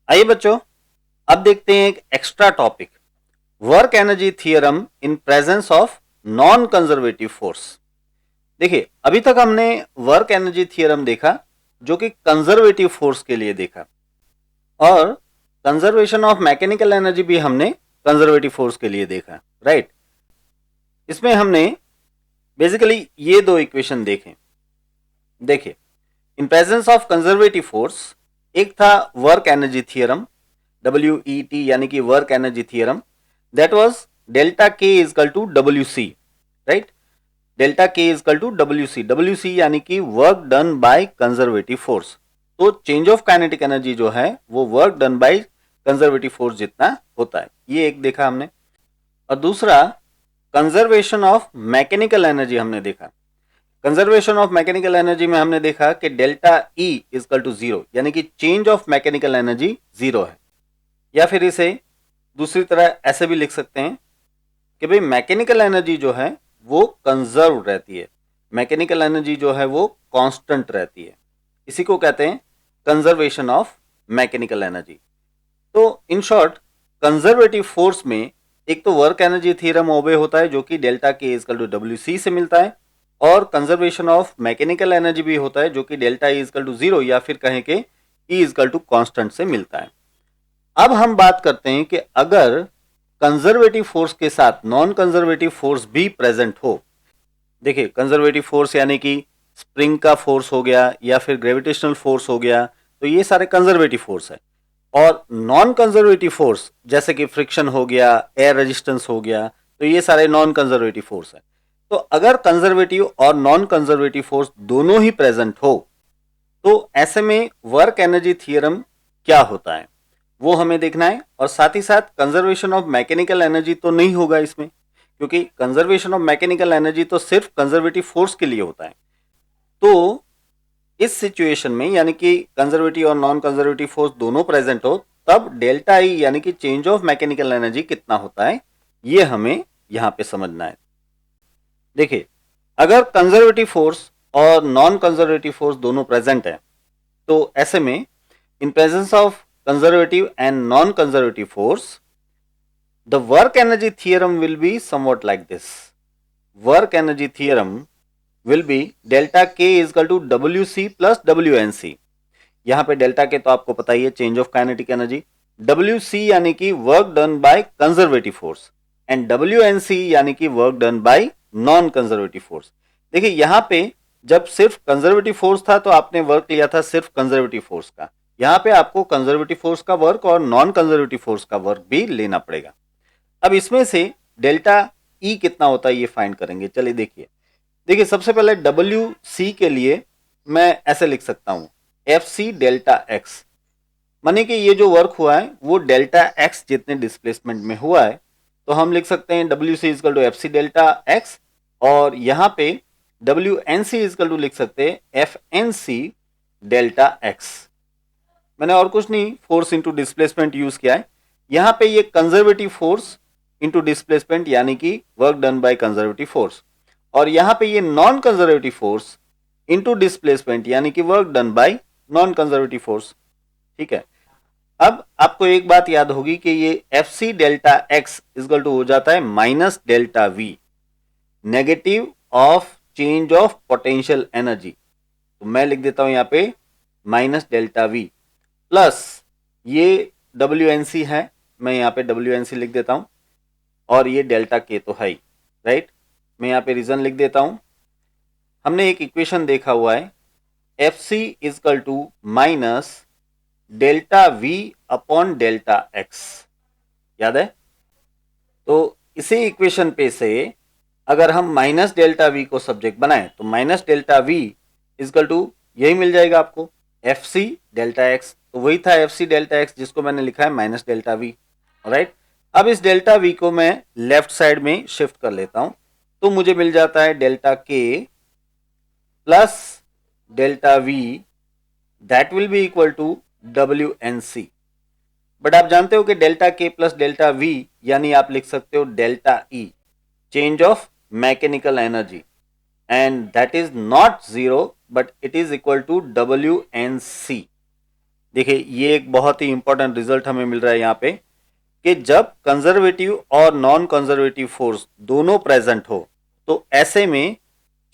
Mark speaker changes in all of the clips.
Speaker 1: आइए बच्चों, अब देखते हैं एक extra topic, work energy theorem in presence of non conservative force. देखिए, अभी तक हमने वर्क एनर्जी थियरम देखा जो कि कंजर्वेटिव फोर्स के लिए देखा, और कंजर्वेशन ऑफ मैकेनिकल एनर्जी भी हमने कंजर्वेटिव फोर्स के लिए देखा, राइट। इसमें हमने बेसिकली ये दो इक्वेशन देखे। देखिए, in presence of conservative force एक था वर्क एनर्जी थियरम, WET यानी कि work energy theorem, that was delta K is equal to WC, right. Delta K is equal to WC यानी कि work done by conservative force. तो change of kinetic energy जो है वो work done by conservative force जितना होता है, ये एक देखा हमने। और दूसरा कंजर्वेशन ऑफ मैकेनिकल एनर्जी हमने देखा। कंजर्वेशन ऑफ मैकेनिकल एनर्जी में हमने देखा कि delta E is equal to 0 यानी कि चेंज ऑफ मैकेनिकल एनर्जी 0 है। या फिर इसे दूसरी तरह ऐसे भी लिख सकते हैं कि भाई मैकेनिकल एनर्जी जो है वो कंजर्व रहती है, मैकेनिकल एनर्जी जो है वो कांस्टेंट रहती है। इसी को कहते हैं कंजर्वेशन ऑफ मैकेनिकल एनर्जी। तो इन शॉर्ट, कंजर्वेटिव फोर्स में एक तो वर्क एनर्जी थ्योरम ओबे होता है जो कि delta K is equal to WC से मिलता है, और कंजर्वेशन ऑफ मैकेनिकल एनर्जी भी होता है जो कि delta E is equal to 0 या फिर कहें कि E is equal to constant से मिलता है। अब हम बात करते हैं कि अगर कंजर्वेटिव फोर्स के साथ नॉन कंजर्वेटिव फोर्स भी प्रेजेंट हो। देखिए, कंजर्वेटिव फोर्स यानी कि स्प्रिंग का फोर्स हो गया या फिर ग्रेविटेशनल फोर्स हो गया, तो ये सारे कंजर्वेटिव फोर्स है। और नॉन कंजर्वेटिव फोर्स जैसे कि फ्रिक्शन हो गया, एयर रेजिस्टेंस हो गया, तो ये सारे नॉन कंजर्वेटिव फोर्स है। तो अगर कंजर्वेटिव और नॉन कंजर्वेटिव फोर्स दोनों ही प्रेजेंट हो तो ऐसे में वर्क एनर्जी थ्योरम क्या होता है वो हमें देखना है। और साथ ही साथ कंजर्वेशन ऑफ मैकेनिकल एनर्जी तो नहीं होगा इसमें, क्योंकि कंजर्वेशन ऑफ मैकेनिकल एनर्जी तो सिर्फ कंजर्वेटिव फोर्स के लिए होता है। तो इस सिचुएशन में यानी कि कंजर्वेटिव और नॉन कंजर्वेटिव फोर्स दोनों प्रेजेंट हो, तब डेल्टा ई यानी कि चेंज ऑफ मैकेनिकल एनर्जी कितना होता है ये हमें यहां पे समझना है। देखिए, अगर कंजर्वेटिव फोर्स और नॉन कंजर्वेटिव फोर्स दोनों प्रेजेंट है तो ऐसे में इन presence of conservative and non-conservative force, the work energy theorem will be somewhat like this. Work energy theorem will be delta K is equal to WC plus WNC. यहाँ पे delta के तो आपको पता ही है, change of kinetic energy, WC यानी कि work done by conservative force, and WNC यानी कि work done bye non conservative force. देखिए, यहाँ पे जब सिर्फ कंजर्वेटिव फोर्स था तो आपने वर्क लिया था सिर्फ कंजर्वेटिव फोर्स का, यहाँ पे आपको कंजर्वेटिव फोर्स का वर्क और नॉन कंजर्वेटिव फोर्स का वर्क भी लेना पड़ेगा। अब इसमें से डेल्टा ई कितना होता है ये फाइंड करेंगे। चलिए देखिए सबसे पहले WC के लिए मैं ऐसे लिख सकता हूं, FC डेल्टा एक्स, माने कि ये जो वर्क हुआ है वो डेल्टा एक्स जितने डिस्प्लेसमेंट में हुआ है, तो हम लिख सकते हैं WC is equal to FC delta x, और यहाँ पे WNC इजकल टू लिख सकते हैं FNC डेल्टा एक्स। मैंने और कुछ नहीं, फोर्स इंटू डिस्प्लेसमेंट यूज किया है। यहां पे ये कंजर्वेटिव फोर्स इंटू डिस्प्लेसमेंट यानी कि work done by conservative force, और यहां पे ये non conservative force into displacement यानी कि work done bye non conservative force. ठीक है, अब आपको एक बात याद होगी कि ये FC delta x is equal to हो जाता है minus delta V, negative of change of potential energy. तो मैं लिख देता हूं यहां पे माइनस डेल्टा V प्लस ये WNC है, मैं यहाँ पे WNC लिख देता हूँ, और ये डेल्टा K तो है ही, राइट। मैं यहाँ पे रीजन लिख देता हूँ। हमने एक इक्वेशन देखा हुआ है, FC is equal to minus delta V upon delta X, याद है। तो इसी इक्वेशन पे से अगर हम माइनस डेल्टा V को सब्जेक्ट बनाएं तो minus delta V is equal to यही मिल जाएगा आपको, FC डेल्टा एक्स। तो वही था FC डेल्टा एक्स जिसको मैंने लिखा है माइनस डेल्टा V, राइट। अब इस डेल्टा V को मैं लेफ्ट साइड में शिफ्ट कर लेता हूं, तो मुझे मिल जाता है delta K plus delta V, that will be equal to WNC। But आप जानते हो कि delta K plus delta V यानी आप लिख सकते हो delta E, change of mechanical energy, and that is not 0 but it is equal to WNC. देखिए ये एक बहुत ही इंपॉर्टेंट रिजल्ट हमें मिल रहा है यहाँ पे कि जब कंजर्वेटिव और नॉन कंजर्वेटिव फोर्स दोनों प्रेजेंट हो तो ऐसे में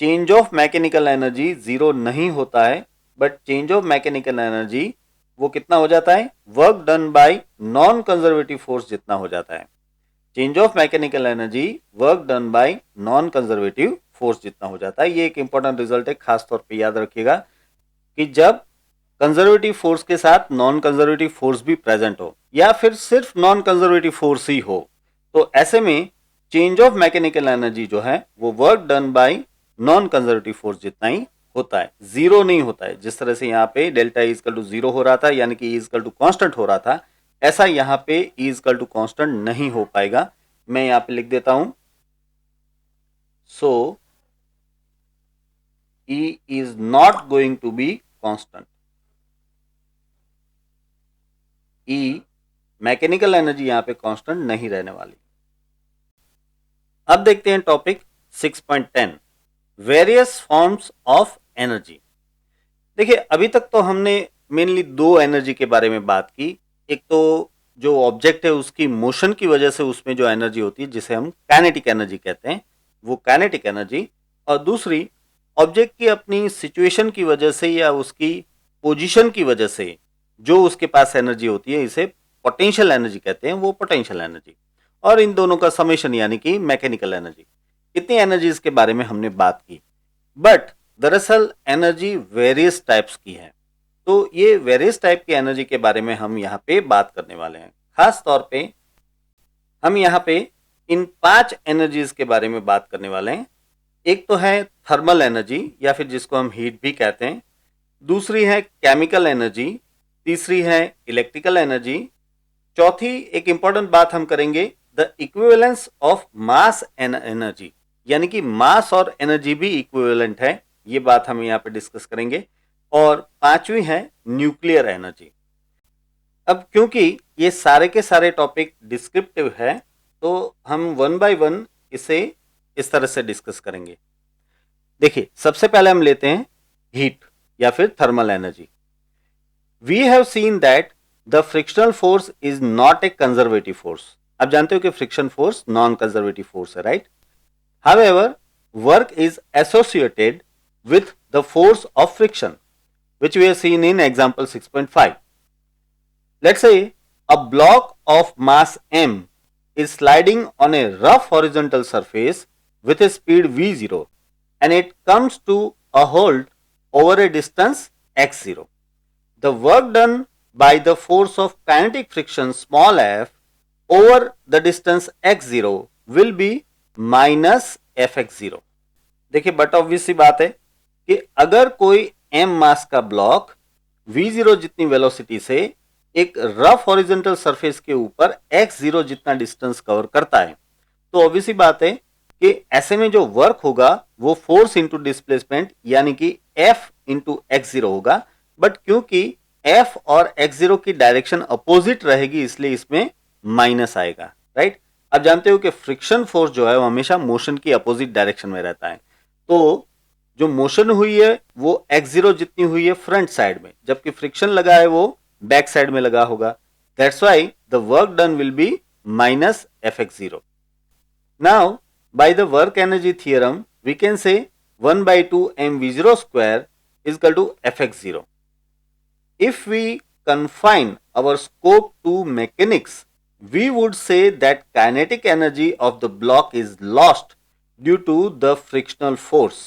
Speaker 1: change of mechanical energy zero नहीं होता है, but change of mechanical energy वो कितना हो जाता है, work done bye non conservative force जितना हो जाता है। Change of mechanical energy work done bye non conservative force जितना हो जाता है। ये एक इंपॉर्टेंट रिजल्ट है, खास तौर पे याद रखिएगा कि जब कंजर्वेटिव फोर्स के साथ नॉन कंजर्वेटिव फोर्स भी प्रेजेंट हो या फिर सिर्फ नॉन कंजर्वेटिव फोर्स ही हो तो ऐसे में चेंज ऑफ मैकेनिकल एनर्जी जो है वो work done bye non conservative force जितना ही होता है, जीरो नहीं होता है। जिस तरह से यहाँ पे delta E is equal to zero हो रहा था यानी कि ई इजकल टू कांस्टेंट हो रहा था, ऐसा यहाँ पे ई इजकल टू कांस्टेंट नहीं हो पाएगा। मैं यहाँ पे लिख देता हूं, so E is not going to be constant. E mechanical energy यहां पे कांस्टेंट नहीं रहने वाली। अब देखते हैं topic 6.10 various forms of energy. देखिए अभी तक तो हमने मेनली दो एनर्जी के बारे में बात की। एक तो जो ऑब्जेक्ट है उसकी मोशन की वजह से उसमें जो एनर्जी होती है जिसे हम काइनेटिक एनर्जी कहते हैं, वो काइनेटिक एनर्जी, और दूसरी ऑब्जेक्ट की अपनी सिचुएशन की वजह से या उसकी पोजीशन की वजह से जो उसके पास एनर्जी होती है इसे पोटेंशियल एनर्जी कहते हैं, वो पोटेंशियल एनर्जी। और इन दोनों का समेशन यानी कि मैकेनिकल एनर्जी। इतनी एनर्जीज के बारे में हमने बात की, बट दरअसल एनर्जी वेरियस टाइप्स की है। तो ये वेरियस टाइप की एनर्जी के बारे में हम यहाँ पे बात करने वाले हैं। खास तौर पे हम यहाँ पे इन 5 एनर्जीज के बारे में बात करने वाले हैं। एक तो है थर्मल एनर्जी या फिर जिसको हम हीट भी कहते हैं, दूसरी है केमिकल एनर्जी, तीसरी है इलेक्ट्रिकल एनर्जी, चौथी एक इंपॉर्टेंट बात हम करेंगे the equivalence of mass and energy, यानी कि मास और एनर्जी भी इक्विवेलेंट है, ये बात हम यहाँ पे डिस्कस करेंगे। और पांचवी है न्यूक्लियर एनर्जी। अब क्योंकि ये सारे के सारे टॉपिक डिस्क्रिप्टिव है तो हम वन बाय वन इसे इस तरह से डिस्कस करेंगे। देखिए सबसे पहले हम लेते हैं हीट या फिर thermal energy. We have seen that the frictional force is not a conservative force. आप जानते हो कि friction force non conservative force है, right? However, work is associated with the force of friction, which we have seen in example 6.5. Let's say a block of mass m is sliding on a rough horizontal surface with a speed v0 and it comes to a halt over a distance x0. The work done by the force of kinetic friction small f over the distance x0 will be minus F X zero. देखिए but obvious सी बात है कि अगर कोई M मास का block we zero जितनी velocity से एक रफ हॉरिजॉन्टल सरफेस के ऊपर एक्स जीरो जितना डिस्टेंस कवर करता है तो ऑब्वियस सी बात है कि ऐसे में जो वर्क होगा वो फोर्स इंटू डिस्प्लेसमेंट यानी कि एफ इंटू एक्स जीरो होगा। बट क्योंकि एफ और एक्स जीरो की डायरेक्शन अपोजिट रहेगी इसलिए इसमें माइनस आएगा, राइट? आप जानते हो कि फ्रिक्शन फोर्स जो है वो हमेशा मोशन की अपोजिट डायरेक्शन में रहता है। तो जो मोशन हुई है वो एक्स जीरो जितनी हुई है फ्रंट साइड में, जबकि फ्रिक्शन लगा है वो बैक साइड में लगा होगा। That's why the work done will be minus F X zero. Now by the work energy theorem we can say 1/2 mv0 square is equal to fx0. If we confine our scope to mechanics, we would say that kinetic energy of the block is lost due to the frictional force.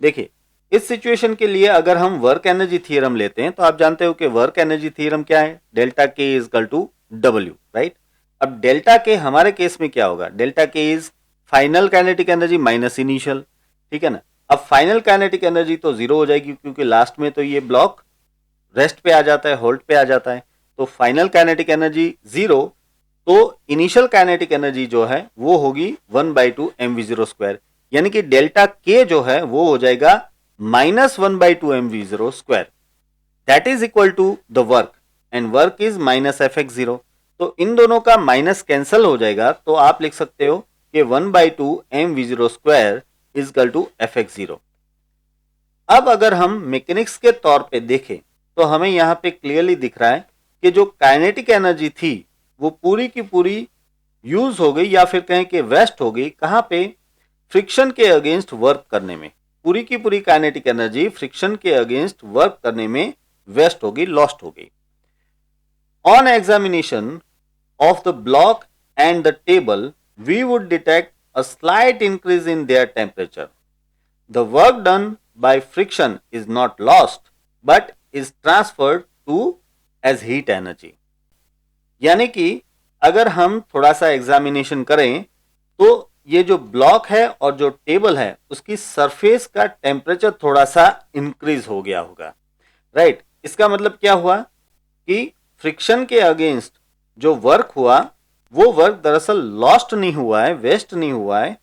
Speaker 1: देखिए इस situation के लिए अगर हम work energy theorem लेते हैं तो आप जानते हो कि वर्क एनर्जी थ्योरम क्या है, delta K is equal to W, right? अब डेल्टा के हमारे केस में क्या होगा, delta K is final kinetic energy minus initial, ठीक है ना? अब फाइनल काइनेटिक एनर्जी तो जीरो हो जाएगी क्योंकि लास्ट में तो ये ब्लॉक रेस्ट पे आ जाता है, होल्ड पे आ जाता है, तो फाइनल काइनेटिक एनर्जी जीरो। तो इनिशियल काइनेटिक एनर्जी जो है वो होगी 1/2 mv0 स्क्वायर, यानी कि डेल्टा के जो है वो हो जाएगा minus 1/2 mv0 square. That is equal to the work and work is minus F X zero. तो इन दोनों का माइनस कैंसल हो जाएगा तो आप लिख सकते हो कि 1/2 mv0 square is equal to F X zero. अब अगर हम मैकेनिक्स के तौर पे देखें तो हमें यहाँ पे क्लियरली दिख रहा है कि जो काइनेटिक एनर्जी थी वो पूरी की पूरी यूज हो गई या फिर कहें कि वेस्ट हो गई। कहाँ पे? फ्रिक्शन के अगेंस्ट वर्क करने में। पूरी की पूरी काइनेटिक एनर्जी फ्रिक्शन के अगेंस्ट वर्क करने में वेस्ट हो गई, लॉस्ट हो गई। On examination of the block and the table, we would detect a slight increase in their temperature. The work done by friction is not lost, but is transferred to as heat energy. यानी कि अगर हम थोड़ा सा examination करें तो ये जो ब्लॉक है और जो टेबल है उसकी सरफेस का टेम्परेचर थोड़ा सा इंक्रीज हो गया होगा, राइट। इसका मतलब क्या हुआ कि फ्रिक्शन के अगेंस्ट जो वर्क हुआ वो वर्क दरअसल लॉस्ट नहीं हुआ है, वेस्ट नहीं हुआ है,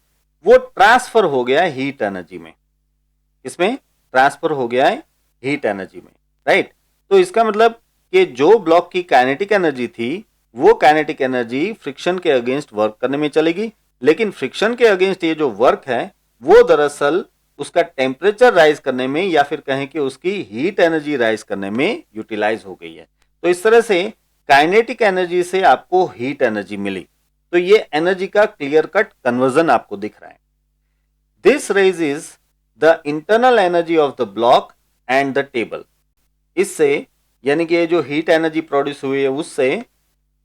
Speaker 1: वो ट्रांसफर हो गया है हीट एनर्जी में। इसमें ट्रांसफर हो गया है हीट एनर्जी में, राइट। तो इसका मतलब कि जो ब्लॉक की काइनेटिक एनर्जी थी वो काइनेटिक एनर्जी फ्रिक्शन के अगेंस्ट वर्क करने में चलेगी, लेकिन फ्रिक्शन के अगेंस्ट ये जो वर्क है वो दरअसल उसका टेम्परेचर राइज करने में या फिर कहें कि उसकी हीट एनर्जी राइज करने में यूटिलाइज हो गई है। तो इस तरह से काइनेटिक एनर्जी से आपको हीट एनर्जी मिली। तो ये एनर्जी का क्लियर कट कन्वर्जन आपको दिख रहा है। This raises the internal energy of the block and the table. इससे यानी कि जो हीट एनर्जी प्रोड्यूस हुई है उससे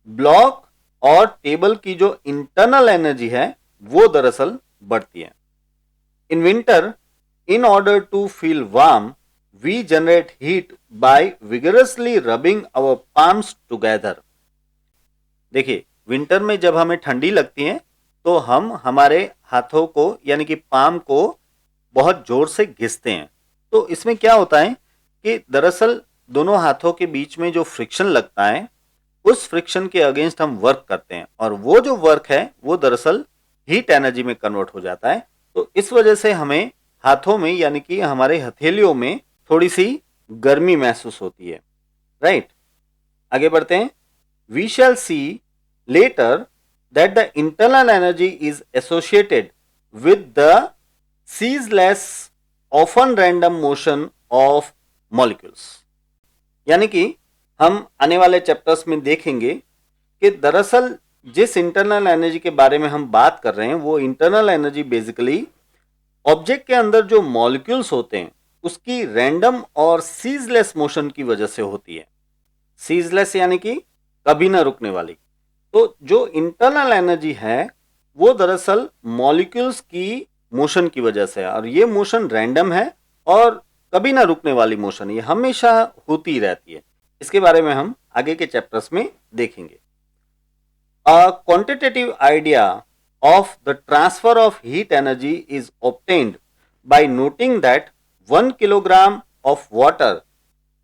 Speaker 1: ब्लॉक और टेबल की जो इंटरनल एनर्जी है वो दरअसल बढ़ती है। In winter, in order to feel warm, we generate heat by vigorously rubbing our palms together. देखिए, विंटर में जब हमें ठंडी लगती है तो हम हमारे हाथों को यानी कि पाम को बहुत जोर से घिसते हैं। तो इसमें क्या होता है कि दरअसल दोनों हाथों के बीच में जो फ्रिक्शन लगता है उस फ्रिक्शन के अगेंस्ट हम वर्क करते हैं और वो जो वर्क है वो दरअसल हीट एनर्जी में कन्वर्ट हो जाता है। तो इस वजह से हमें हाथों में यानी कि हमारे हथेलियों में थोड़ी सी गर्मी महसूस होती है, राइट। आगे बढ़ते हैं। We shall see later that the internal energy is associated with the ceaseless often random motion of molecules. यानी कि हम आने वाले चैप्टर्स में देखेंगे कि दरअसल जिस इंटरनल एनर्जी के बारे में हम बात कर रहे हैं वो इंटरनल एनर्जी बेसिकली ऑब्जेक्ट के अंदर जो मॉलिक्यूल्स होते हैं उसकी रैंडम और सीजलेस मोशन की वजह से होती है। सीजलेस यानी कि कभी ना रुकने वाली। तो जो इंटरनल एनर्जी है वो दरअसल मॉलिक्यूल्स की मोशन की वजह से है और ये मोशन रैंडम है और कभी ना रुकने वाली मोशन, ये हमेशा होती रहती है। इसके बारे में हम आगे के चैप्टर्स में देखेंगे। A quantitative idea of the transfer of heat energy is obtained by noting that 1 kilogram of water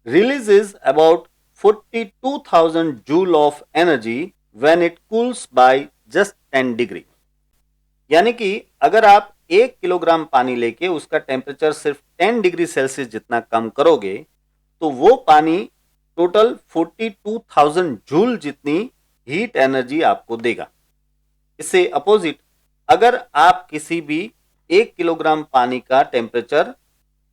Speaker 1: releases about 42,000 joule of energy when it cools by just 10 degree। यानी कि अगर आप 1 किलोग्राम पानी लेके उसका टेम्परेचर सिर्फ 10 डिग्री सेल्सियस जितना कम करोगे तो वो पानी टोटल 42,000 जूल जितनी हीट एनर्जी आपको देगा। इससे अपोजिट अगर आप किसी भी 1 किलोग्राम पानी का टेम्परेचर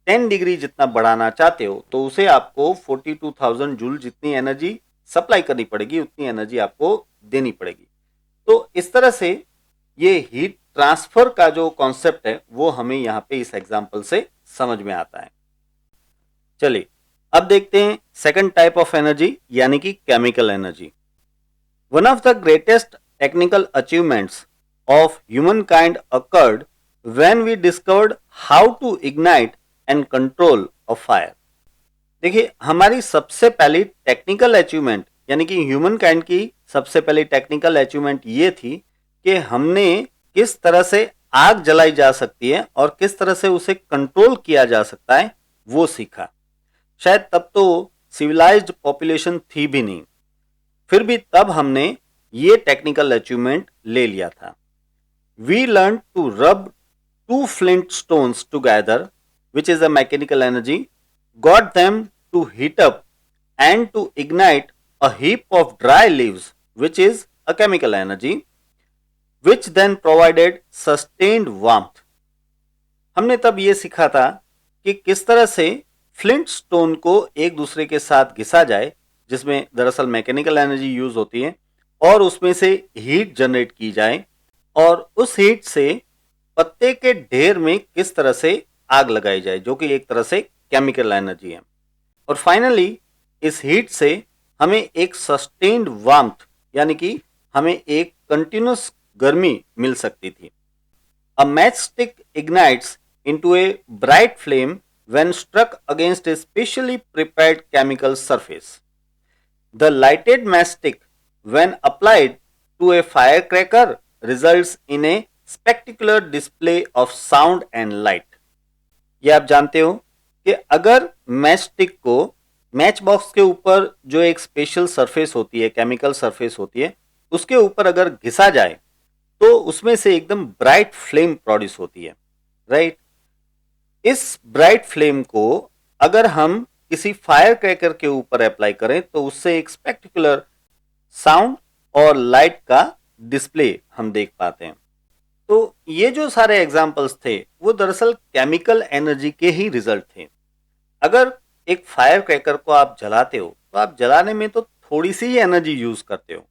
Speaker 1: 10 डिग्री जितना बढ़ाना चाहते हो तो उसे आपको 42,000 जूल जितनी एनर्जी सप्लाई करनी पड़ेगी, उतनी एनर्जी आपको देनी पड़ेगी। तो इस तरह से ये हीट ट्रांसफर का जो कॉन्सेप्ट है वो हमें यहाँ पे इस एग्जाम्पल से समझ में आता है। चलिए अब देखते हैं सेकंड टाइप ऑफ एनर्जी यानी कि chemical energy. One of the greatest technical achievements of humankind occurred when we discovered how to ignite and control a fire। देखिए हमारी सबसे पहली टेक्निकल अचीवमेंट यानी कि ह्यूमन काइंड की सबसे पहली टेक्निकल अचीवमेंट ये थी कि हमने किस तरह से आग जलाई जा सकती है और किस तरह से उसे कंट्रोल किया जा सकता है वो सीखा। शायद तब तो सिविलाइज्ड पॉपुलेशन थी भी नहीं, फिर भी तब हमने ये टेक्निकल अचीवमेंट ले लिया था। We learn to rub 2 flint stones together, which is a mechanical energy, got them to heat up and to ignite a heap of dry leaves, which is a chemical energy, which then provided sustained warmth। हमने तब ये सीखा था कि किस तरह से flint stone को एक दूसरे के साथ घिसा जाए, जिसमें दरअसल मैकेनिकल एनर्जी यूज होती है, और उसमें से हीट जनरेट की जाए, और उस हीट से पत्ते के ढेर में किस तरह से आग लगाई जाए, जो कि एक तरह से केमिकल एनर्जी है। और फाइनली इस हीट से हमें एक सस्टेन्ड वार्मथ यानी कि हमें एक कंटिन्यूस गर्मी मिल सकती थी। A match stick ignites into a bright flame when struck against a specially prepared chemical surface. The lighted matchstick, when applied to a firecracker, results in a spectacular display of sound and light. ये आप जानते हो कि अगर match stick को match box के ऊपर जो एक स्पेशल सरफेस होती है, केमिकल सरफेस होती है, उसके ऊपर अगर घिसा जाए तो उसमें से एकदम ब्राइट फ्लेम प्रोड्यूस होती है, राइट? इस ब्राइट फ्लेम को अगर हम किसी फायर क्रैकर के ऊपर अप्लाई करें तो उससे एक स्पेक्टिकुलर साउंड और लाइट का डिस्प्ले हम देख पाते हैं। तो ये जो सारे एग्जाम्पल्स थे वो दरअसल केमिकल एनर्जी के ही रिजल्ट थे। अगर एक फायर क्रैकर को आप जलाते हो तो आप जलाने में तो थोड़ी सी ही एनर्जी यूज करते हो,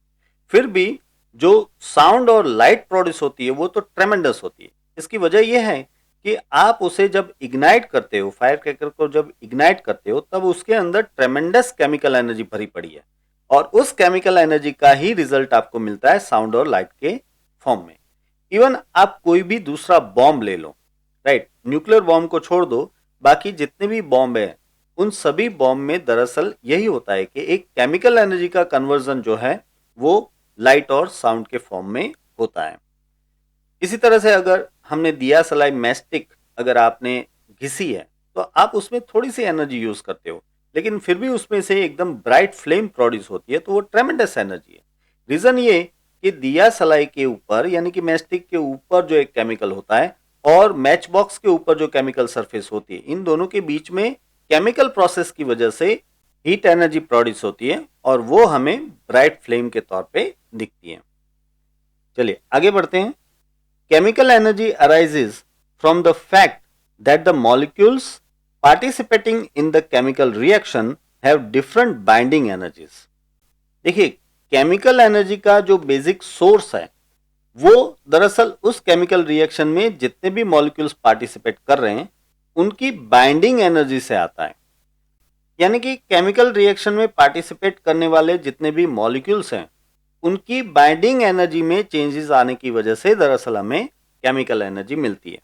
Speaker 1: फिर भी जो साउंड और लाइट प्रोड्यूस होती है वो तो ट्रेमेंडस होती है। इसकी वजह यह है कि आप उसे जब इग्नाइट करते हो, फायर क्रैकर को जब इग्नाइट करते हो, तब उसके अंदर ट्रेमेंडस केमिकल एनर्जी भरी पड़ी है, और उस केमिकल एनर्जी का ही रिजल्ट आपको मिलता है साउंड और लाइट के फॉर्म में। इवन आप कोई भी दूसरा बॉम्ब ले लो, राइट? न्यूक्लियर बॉम्ब को छोड़ दो, बाकी जितने भी बॉम्ब है उन सभी बॉम्ब में दरअसल यही होता है कि एक केमिकल एनर्जी का कन्वर्जन जो है वो लाइट और साउंड के फॉर्म में होता है। इसी तरह से अगर हमने दिया सलाई मैस्टिक अगर आपने घिसी है तो आप उसमें थोड़ी सी एनर्जी यूज करते हो, लेकिन फिर भी उसमें से एकदम ब्राइट फ्लेम प्रोड्यूस होती है, तो वो ट्रेमेंडस एनर्जी है। रीजन ये कि दिया सलाई के ऊपर यानी कि मैस्टिक के ऊपर जो एक केमिकल होता है और मैच बॉक्स के ऊपर जो केमिकल सरफेस होती है, इन दोनों के बीच में केमिकल प्रोसेस की वजह से हीट एनर्जी प्रोड्यूस होती है और वो हमें ब्राइट फ्लेम के तौर पे दिखती है। चलिए आगे बढ़ते हैं। Chemical energy arises from the fact that the molecules participating in the chemical reaction have different binding energies. देखिए, केमिकल एनर्जी का जो बेसिक सोर्स है वो दरअसल उस केमिकल रिएक्शन में जितने भी मॉलिक्यूल्स पार्टिसिपेट कर रहे हैं उनकी बाइंडिंग एनर्जी से आता है। यानी कि केमिकल रिएक्शन में पार्टिसिपेट करने वाले जितने भी मॉलिक्यूल्स हैं उनकी बाइंडिंग एनर्जी में चेंजेस आने की वजह से दरअसल हमें केमिकल एनर्जी मिलती है।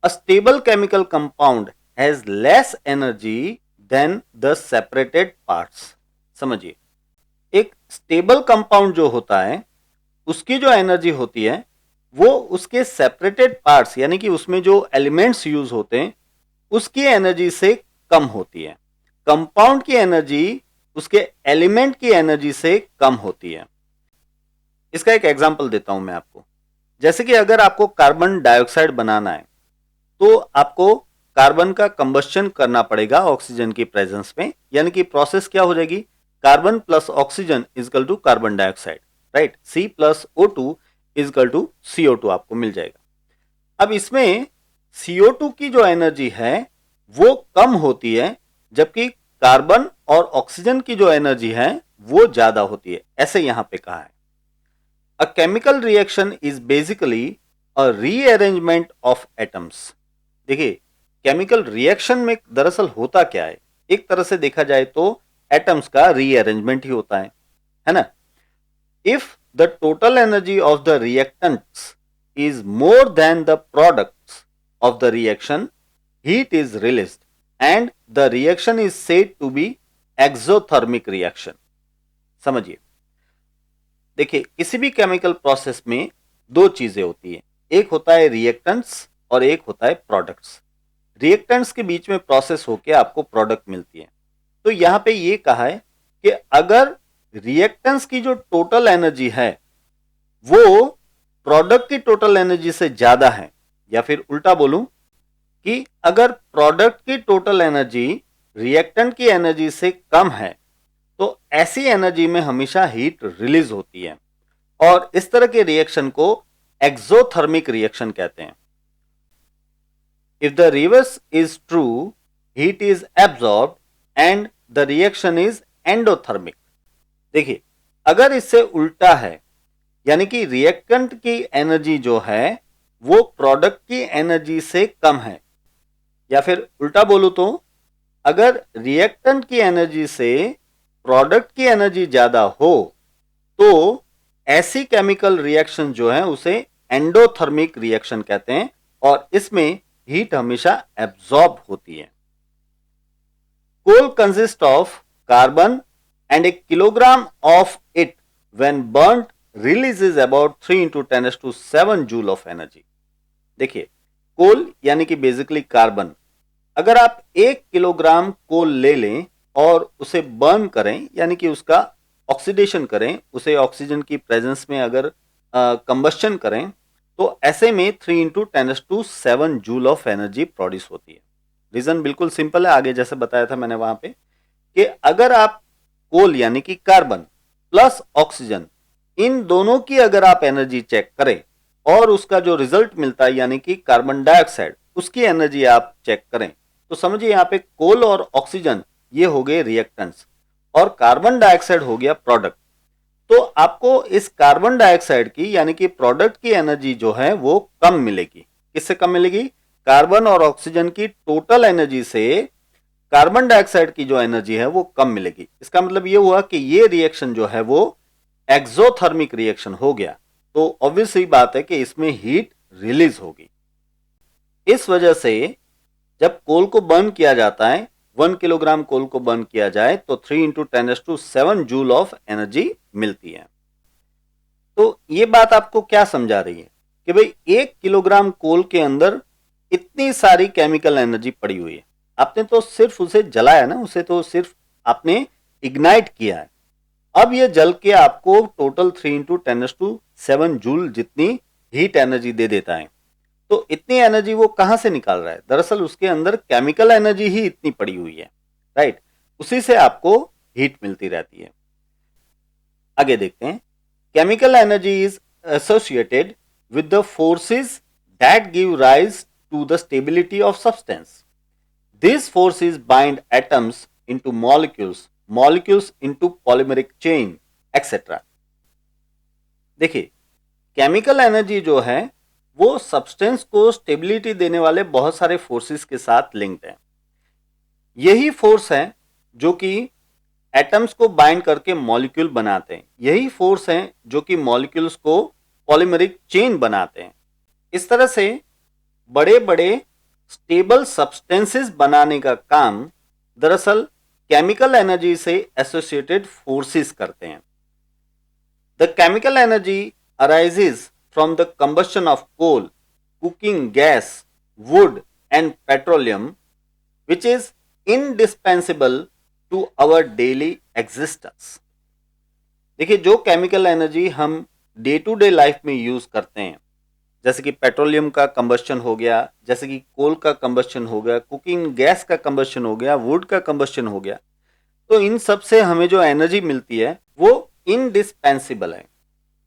Speaker 1: A stable chemical compound has less energy than the separated parts. समझिए, एक स्टेबल कंपाउंड जो होता है उसकी जो एनर्जी होती है वो उसके सेपरेटेड पार्ट्स यानी कि उसमें जो एलिमेंट्स यूज होते हैं उसकी एनर्जी से कम होती है। कंपाउंड की एनर्जी उसके एलिमेंट की एनर्जी से कम होती है। इसका एक एग्जांपल देता हूं मैं आपको। जैसे कि अगर आपको कार्बन डाइऑक्साइड बनाना है तो आपको कार्बन का कंबस्शन करना पड़ेगा ऑक्सीजन की प्रेजेंस में, यानी कि प्रोसेस क्या हो जाएगी, carbon plus oxygen is equal to carbon dioxide, right? C plus O2 is equal to CO2 आपको मिल जाएगा। अब इसमें CO2 की जो एनर्जी है वो कम होती है, जबकि कार्बन और ऑक्सीजन की जो एनर्जी है वो ज्यादा होती है। ऐसे यहां पे कहा है a chemical reaction is basically a rearrangement of atoms. देखिए, केमिकल रिएक्शन में दरअसल होता क्या है, एक तरह से देखा जाए तो एटम्स का रीअरेंजमेंट ही होता है ना? If the total energy of the reactants is more than the products of the reaction, heat is released and the reaction is said to be exothermic reaction। समझिए, देखिए किसी भी केमिकल प्रोसेस में दो चीजें होती है, एक होता है रिएक्टेंट्स और एक होता है प्रोडक्ट्स। रिएक्टेंट्स के बीच में प्रोसेस होकर आपको प्रोडक्ट मिलती है। तो यहां पे ये कहा है कि अगर रिएक्टेंट्स की जो टोटल एनर्जी है वो प्रोडक्ट की टोटल एनर्जी से ज्यादा है, या फिर उल्टा बोलूं कि अगर प्रोडक्ट की टोटल एनर्जी रिएक्टेंट की एनर्जी से कम है तो ऐसी एनर्जी में हमेशा हीट रिलीज होती है, और इस तरह के रिएक्शन को एक्सोथर्मिक रिएक्शन कहते हैं। If the reverse is true, heat is absorbed and the reaction is endothermic. देखिए, अगर इससे उल्टा है, यानी कि रिएक्टेंट की एनर्जी जो है वो प्रोडक्ट की एनर्जी से कम है, या फिर उल्टा बोलूं तो अगर रिएक्टेंट की एनर्जी से प्रोडक्ट की एनर्जी ज्यादा हो तो ऐसी केमिकल रिएक्शन जो है उसे एंडोथर्मिक रिएक्शन कहते हैं और इसमें हीट हमेशा एब्जॉर्ब होती है। Coal consist of carbon and a kilogram of it when burnt releases about 3 into 10⁻⁷ joule of energy. देखिए, कोल यानी कि बेसिकली कार्बन, अगर आप 1 किलोग्राम कोल ले लें और उसे बर्न करें यानी कि उसका ऑक्सीडेशन करें, उसे ऑक्सीजन की प्रेजेंस में अगर कंबस्शन करें तो ऐसे में 3 into 10⁷ joule of energy produce होती है। रीजन बिल्कुल सिंपल है, आगे जैसे बताया था मैंने वहां पे कि अगर आप कोल यानी कि कार्बन प्लस ऑक्सीजन इन दोनों की अगर आप एनर्जी चेक करें और उसका जो रिजल्ट मिलता है यानी कि कार्बन डाइऑक्साइड उसकी एनर्जी आप चेक करें तो समझिए यहाँ पे कोल और ऑक्सीजन ये हो गए रिएक्टेंट्स और कार्बन डाइऑक्साइड हो गया प्रोडक्ट। तो आपको इस कार्बन डाइऑक्साइड की यानी कि प्रोडक्ट की एनर्जी जो है वो कम मिलेगी। किससे कम मिलेगी? कार्बन और ऑक्सीजन की टोटल एनर्जी से कार्बन डाइऑक्साइड की जो एनर्जी है वो कम मिलेगी। इसका मतलब ये हुआ कि ये रिएक्शन जो है वो एक्सोथर्मिक रिएक्शन हो गया, तो ऑब्वियस ही बात है कि इसमें हीट रिलीज होगी। इस वजह से जब कोल को बर्न किया जाता है, 1 किलोग्राम कोल को बर्न किया जाए तो 3 into 10⁷ जूल ऑफ एनर्जी मिलती है। तो ये बात आपको क्या समझा रही है कि भाई 1 किलोग्राम कोल के अंदर इतनी सारी केमिकल एनर्जी पड़ी हुई है, आपने तो सिर्फ उसे जलाया ना, उसे तो सिर्फ आपने इग्नाइट किया है। अब ये जल के आपको टोटल 3 into 10⁷ जूल जितनी हीट एनर्जी दे देता है। तो इतनी एनर्जी वो कहां से निकाल रहा है? दरअसल उसके अंदर केमिकल एनर्जी ही इतनी पड़ी हुई है, राइट? उसी से आपको हीट मिलती रहती है। आगे देखते हैं। Chemical energy is associated with the forces that give rise to the stability of substance. These forces bind atoms into molecules, molecules into polymeric chain, etc. देखिए, केमिकल एनर्जी जो है वो सब्सटेंस को स्टेबिलिटी देने वाले बहुत सारे फोर्सेस के साथ लिंक्ड है। यही फोर्स है जो कि एटम्स को बाइंड करके मॉलिक्यूल बनाते हैं, यही फोर्स है जो कि मॉलिक्यूल्स को पॉलीमेरिक चेन बनाते हैं। इस तरह से बड़े बड़े स्टेबल सब्सटेंसेस बनाने का काम दरअसल केमिकल एनर्जी से एसोसिएटेड फोर्सेस करते हैं। The chemical energy arises from the combustion of coal, cooking gas, wood and petroleum which is indispensable to our daily existence. देखिए, जो केमिकल एनर्जी हम डे टू डे लाइफ में use करते हैं, जैसे कि पेट्रोलियम का कंबस्शन हो गया, जैसे कि कोल का कंबस्शन हो गया, कुकिंग गैस का कंबस्शन हो गया, वुड का कंबस्शन हो गया, तो इन सब से हमें जो एनर्जी मिलती है वो इंडिस्पेंसिबल है,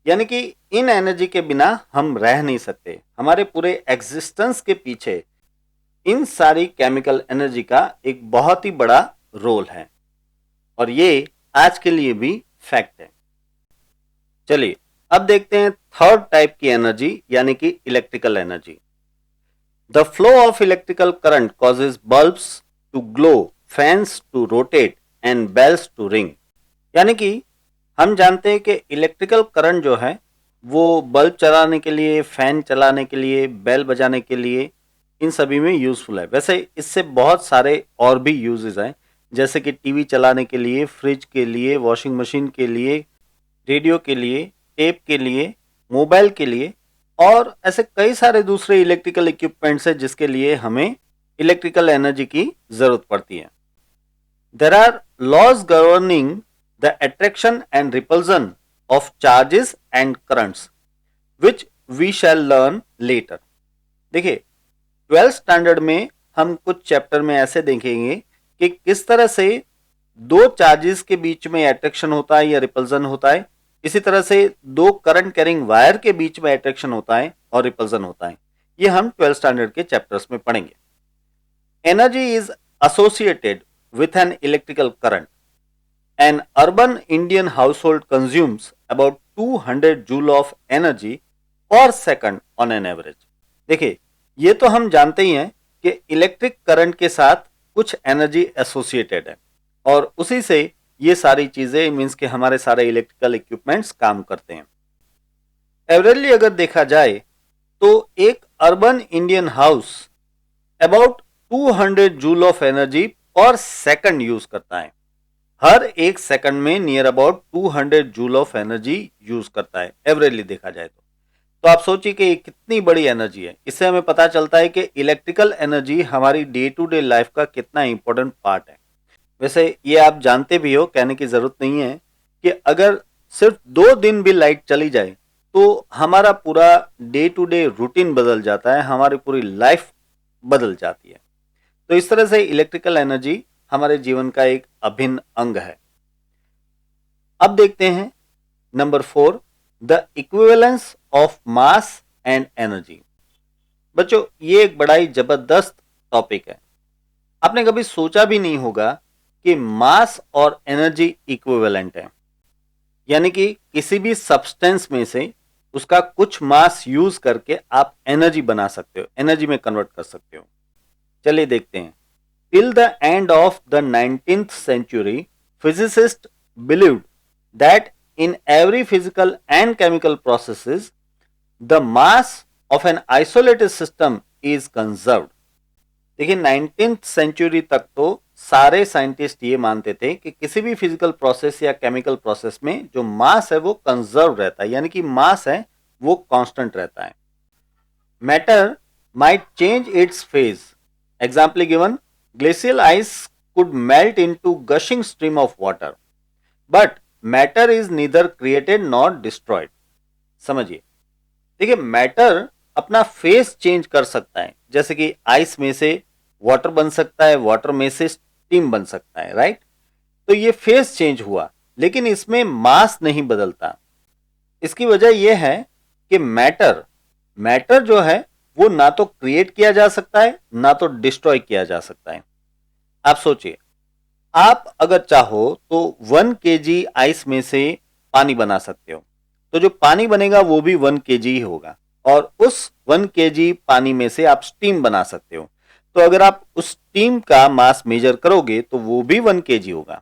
Speaker 1: यानी कि इन एनर्जी के बिना हम रह नहीं सकते। हमारे पूरे एग्जिस्टेंस के पीछे इन सारी केमिकल एनर्जी का एक बहुत ही बड़ा रोल है और ये आज के लिए भी फैक्ट है। चलिए अब देखते हैं थर्ड टाइप की एनर्जी यानी कि electrical energy. The flow of electrical current causes bulbs to glow, fans to rotate and bells to ring. यानी कि हम जानते हैं कि इलेक्ट्रिकल करंट जो है वो बल्ब चलाने के लिए, फैन चलाने के लिए, बेल बजाने के लिए, इन सभी में यूजफुल है। वैसे इससे बहुत सारे और भी यूजेस हैं, जैसे कि टीवी चलाने के लिए, फ्रिज के लिए, वॉशिंग मशीन के लिए, रेडियो के लिए, टेप के लिए, मोबाइल के लिए और ऐसे कई सारे दूसरे इलेक्ट्रिकल इक्विपमेंट्स हैं जिसके लिए हमें इलेक्ट्रिकल एनर्जी की जरूरत पड़ती है। There are laws governing the attraction and repulsion of charges and currents which we shall learn later. देखिए, 12th स्टैंडर्ड में हम कुछ चैप्टर में ऐसे देखेंगे कि किस तरह से दो चार्जेस के बीच में अट्रैक्शन होता है या रिपल्सन होता है, इसी तरह से दो करंट कैरिंग वायर के बीच में अट्रैक्शन होता है और रिपल्सन होता है। ये हम 12th स्टैंडर्ड के चैप्टर्स में पढ़ेंगे। Energy is associated with an electrical current. An urban Indian household consumes about 200 joule of energy per second on an average. देखिए, ये तो हम जानते ही हैं कि इलेक्ट्रिक करंट के साथ कुछ एनर्जी एसोसिएटेड है और उसी से ये सारी चीजें मीन्स कि हमारे सारे इलेक्ट्रिकल इक्विपमेंट्स काम करते हैं. एवरेजली अगर देखा जाए तो एक urban Indian house about 200 joule of energy पर सेकंड यूज करता है. हर एक सेकंड में near about 200 joule of energy use करता है एवरेजली देखा जाए तो आप सोचिए कि कितनी बड़ी एनर्जी है. इससे हमें पता चलता है कि इलेक्ट्रिकल एनर्जी हमारी डे टू डे लाइफ का कितना इंपॉर्टेंट पार्ट है. वैसे ये आप जानते भी हो, कहने की जरूरत नहीं है कि अगर सिर्फ 2 दिन भी लाइट चली जाए तो हमारा पूरा डे टू डे रूटीन बदल जाता है, हमारी पूरी लाइफ बदल जाती है. तो इस तरह से इलेक्ट्रिकल एनर्जी हमारे जीवन का एक अभिन्न अंग है. अब देखते हैं number 4, the equivalence of mass and energy. बच्चों, ये एक बड़ा ही जबरदस्त टॉपिक है. आपने कभी सोचा भी नहीं होगा कि मास और एनर्जी इक्विवेलेंट है, यानी कि किसी भी सब्सटेंस में से उसका कुछ मास यूज करके आप एनर्जी बना सकते हो, एनर्जी में कन्वर्ट कर सकते हो. चलिए देखते हैं. Till the end of the 19th century, physicists believed that in every physical and chemical processes, the mass of an isolated system is conserved. देखिए 19th century तक तो सारे साइंटिस्ट ये मानते थे कि किसी भी फिजिकल प्रोसेस या केमिकल प्रोसेस में जो मास है वो कंजर्व रहता है, यानी कि मास है वो कांस्टेंट रहता है. Matter might change it's phase. Example given, glacial ice could melt into gushing stream of water, but matter is neither created nor destroyed. समझिए, देखिए मैटर अपना फेस चेंज कर सकता है, जैसे कि आइस में से वाटर बन सकता है, वाटर में से स्टीम बन सकता है, राइट. तो ये फेस चेंज हुआ, लेकिन इसमें मास नहीं बदलता. इसकी वजह यह है कि मैटर जो है वो ना तो क्रिएट किया जा सकता है ना तो डिस्ट्रॉय किया जा सकता है. आप सोचिए, आप अगर चाहो तो 1 kg आइस में से पानी बना सकते हो, तो जो पानी बनेगा वो भी 1 kg ही होगा, और उस 1 kg पानी में से आप स्टीम बना सकते हो. तो अगर आप उस स्टीम का मास मेजर करोगे तो वो भी 1 kg होगा.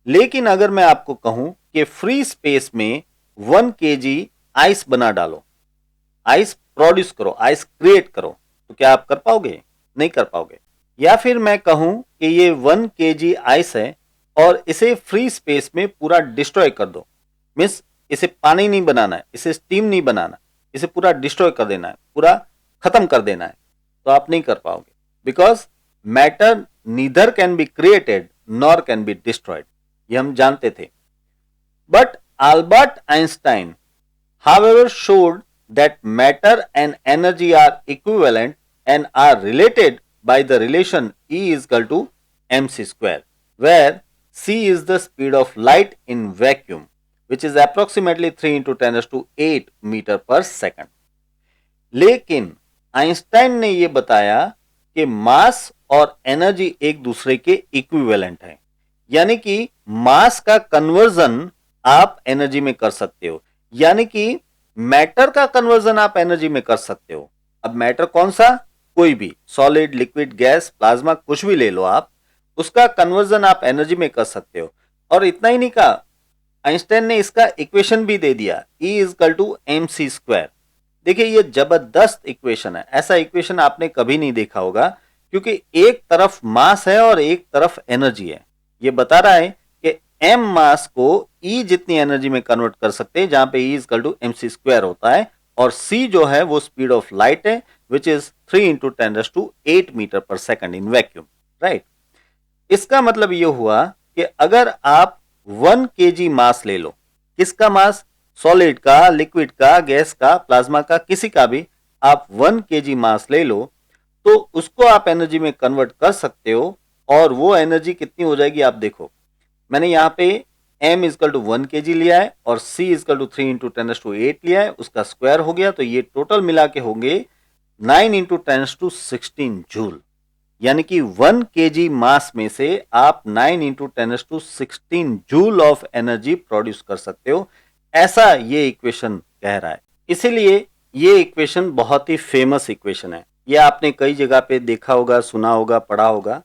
Speaker 1: लेकिन अगर मैं आपको कहूं कि फ्री स्पेस में 1 kg आइस बना डालो, आइस प्रोड्यूस करो, आइस क्रिएट करो, तो क्या आप कर पाओगे? नहीं कर पाओगे. या फिर मैं कहूं कि ये 1 kg आइस है और इसे फ्री स्पेस में पूरा डिस्ट्रॉय कर दो, मीन्स इसे पानी नहीं बनाना है, इसे स्टीम नहीं बनाना, इसे पूरा डिस्ट्रॉय कर देना है, पूरा खत्म कर देना है, तो आप नहीं कर पाओगे. Because matter neither can be created nor can be destroyed. ये हम जानते थे. But Albert Einstein however showed that matter and energy are equivalent and are related by the relation E is equal to mc square, where c is the speed of light in vacuum, which is approximately 3 into 10 raised to 8 meter per second. लेकिन Einstein ने यह बताया कि मास और energy एक दूसरे के equivalent है, यानी कि मास का कन्वर्जन आप एनर्जी में कर सकते हो, यानी कि मैटर का कन्वर्जन आप एनर्जी में कर सकते हो. अब मैटर कौन सा? कोई भी, सॉलिड, लिक्विड, गैस, प्लाज्मा, कुछ भी ले लो आप, उसका कन्वर्जन आप एनर्जी में कर सकते हो. और इतना ही नहीं कहा, आइंस्टाइन ने इसका इक्वेशन भी दे दिया, E is equal to mc square. देखिए ये जबरदस्त इक्वेशन है, ऐसा इक्वेशन आपने कभी नहीं देखा होगा, क्योंकि एक तरफ मास है और एक तरफ एनर्जी है. ये बता रहा है कि m मास को E जितनी एनर्जी में कन्वर्ट कर सकते हैं, जहां पे E is equal to mc square होता है, और c जो है वो स्पीड ऑफ लाइट है, which is 3 into 10 raised to 8 metre per second in vacuum, right. इसका मतलब ये हुआ कि अगर आप 1 kg मास ले लो, किसका मास? सॉलिड का, लिक्विड का, गैस का, प्लाज्मा का, किसी का भी आप 1 kg मास ले लो, तो उसको आप एनर्जी में कन्वर्ट कर सकते हो. और वो एनर्जी कितनी हो जाएगी आप देखो, मैंने यहाँ पे m is equal to 1 kg लिया है और c is equal to 3 into 10 raised to 8 लिया है, उसका स्क्वायर हो गया, तो ये टोटल मिला के होंगे 9 into 10 raised to 16 जूल. यानी कि 1 kg मास में से आप 9 into 10⁻16 joule of energy produce कर सकते हो, ऐसा ये इक्वेशन कह रहा है। इसीलिए ये इक्वेशन बहुत ही फेमस इक्वेशन है। ये आपने कई जगह पे देखा होगा, सुना होगा, पढ़ा होगा।